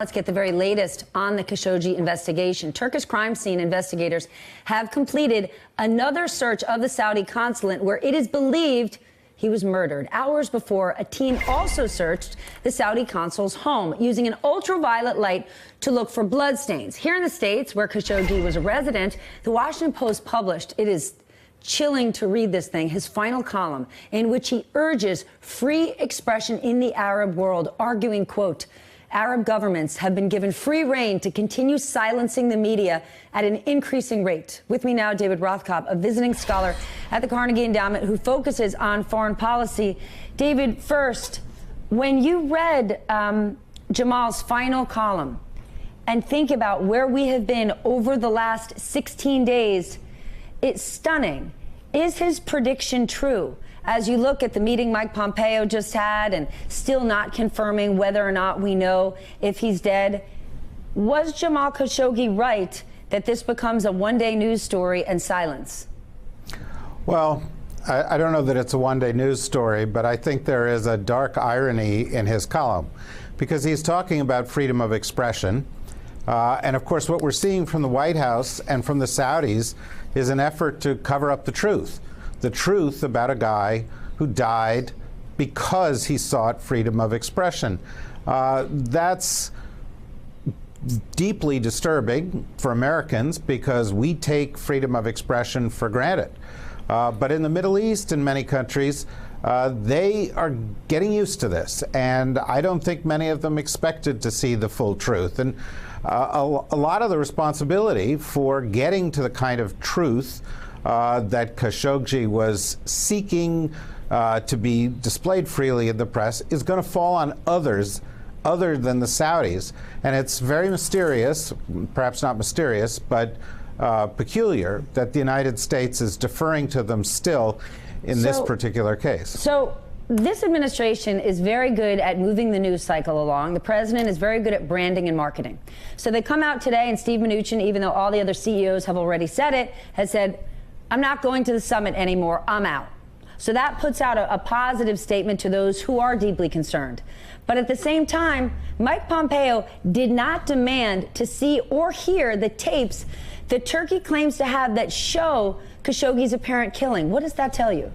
Let's get the very latest on the Khashoggi investigation. Turkish crime scene investigators have completed another search of the Saudi consulate where it is believed he was murdered. Hours before, a team also searched the Saudi consul's home using an ultraviolet light to look for bloodstains. Here in the States, where Khashoggi was a resident, the Washington Post published, it is chilling to read this thing, his final column, in which he urges free expression in the Arab world, arguing, quote, Arab governments have been given free rein to continue silencing the media at an increasing rate. With me now, David Rothkopf, a visiting scholar at the Carnegie Endowment who focuses on foreign policy. David, first, when you read Jamal's final column and think about where we have been over the last 16 days, it's stunning. Is his prediction true? As you look at the meeting Mike Pompeo just had and still not confirming whether or not we know if he's dead, was Jamal Khashoggi right that this becomes a one-day news story and silence? Well, I don't know that it's a one-day news story, but I think there is a dark irony in his column because he's talking about freedom of expression. And of course, what we're seeing from the White House and from the Saudis is an effort to cover up the truth about a guy who died because he sought freedom of expression. That's deeply disturbing for Americans because we take freedom of expression for granted. But in the Middle East and many countries, they are getting used to this. And I don't think many of them expected to see the full truth. And a lot of the responsibility for getting to the kind of truth that Khashoggi was seeking to be displayed freely in the press is going to fall on others other than the Saudis. And it's very mysterious, perhaps not mysterious, but peculiar that the United States is deferring to them still in this particular case. So this administration is very good at moving the news cycle along. The president is very good at branding and marketing. So they come out today, and Steve Mnuchin, even though all the other CEOs have already said it, has said, I'm not going to the summit anymore, I'm out. So that puts out a positive statement to those who are deeply concerned. But at the same time, Mike Pompeo did not demand to see or hear the tapes that Turkey claims to have that show Khashoggi's apparent killing. What does that tell you?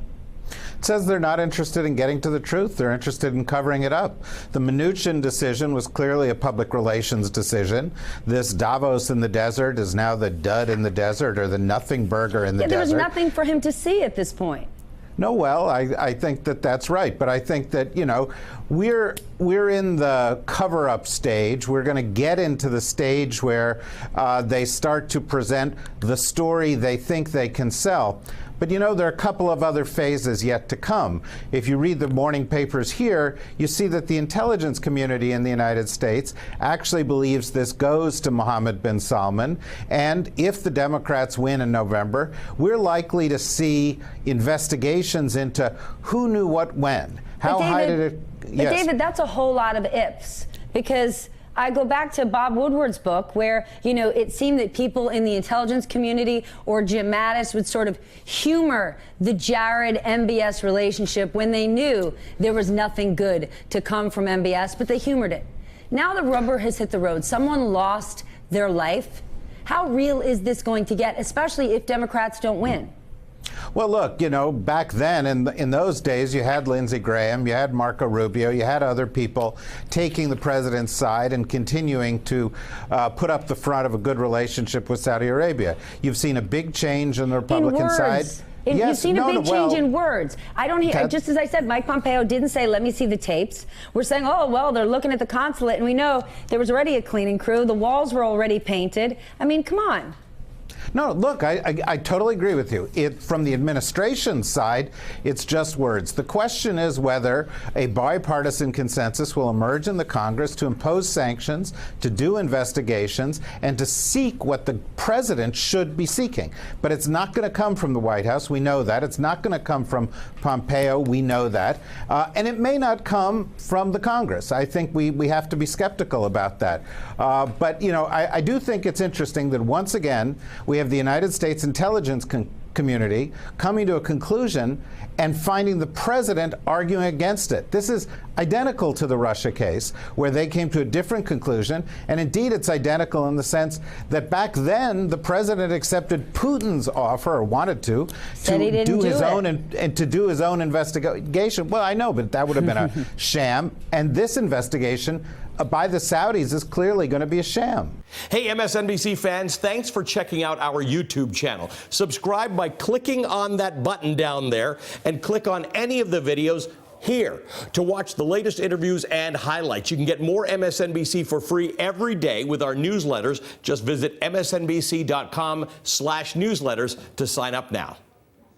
It says they're not interested in getting to the truth. They're interested in covering it up. The Mnuchin decision was clearly a public relations decision. This Davos in the desert is now the dud in the desert or the nothing burger in the desert. There was nothing for him to see at this point. No, well, I think that that's right. But I think that, you know, we're in the cover-up stage. We're going to get into the stage where they start to present the story they think they can sell. But, you know, there are a couple of other phases yet to come. If you read the morning papers here, you see that the intelligence community in the United States actually believes this goes to Mohammed bin Salman. And if the Democrats win in November, we're likely to see investigations into who knew what when. How high did it? Yes. But David, that's a whole lot of ifs, because I go back to Bob Woodward's book where, you know, it seemed that people in the intelligence community or Jim Mattis would sort of humor the Jared-MBS relationship when they knew there was nothing good to come from MBS, but they humored it. Now the rubber has hit the road. Someone lost their life. How real is this going to get, especially if Democrats don't win? Well, look, you know, back then, in those days, you had Lindsey Graham, you had Marco Rubio, you had other people taking the president's side and continuing to put up the front of a good relationship with Saudi Arabia. You've seen a big change on the Republican side. Yes, you've seen a big change in words. I don't hear, just as I said, Mike Pompeo didn't say, let me see the tapes. We're saying, oh, well, they're looking at the consulate, and we know there was already a cleaning crew. The walls were already painted. I mean, come on. No, look, I totally agree with you. From the administration side, it's just words. The question is whether a bipartisan consensus will emerge in the Congress to impose sanctions, to do investigations, and to seek what the president should be seeking. But it's not going to come from the White House. We know that. It's not going to come from Pompeo. We know that. And it may not come from the Congress. I think we have to be skeptical about that. But, you know, I do think it's interesting that once again, we have the United States intelligence community coming to a conclusion and finding the president arguing against it. This is identical to the Russia case, where they came to a different conclusion. And indeed, it's identical in the sense that back then, the president accepted Putin's offer, or wanted to do his own and to do his own investigation. Well, I know, but that would have been a sham. And this investigation by the Saudis is clearly going to be a sham. Hey, MSNBC fans, thanks for checking out our YouTube channel. Subscribe by clicking on that button down there and click on any of the videos here to watch the latest interviews and highlights. You can get more MSNBC for free every day with our newsletters. Just visit msnbc.com/newsletters to sign up now.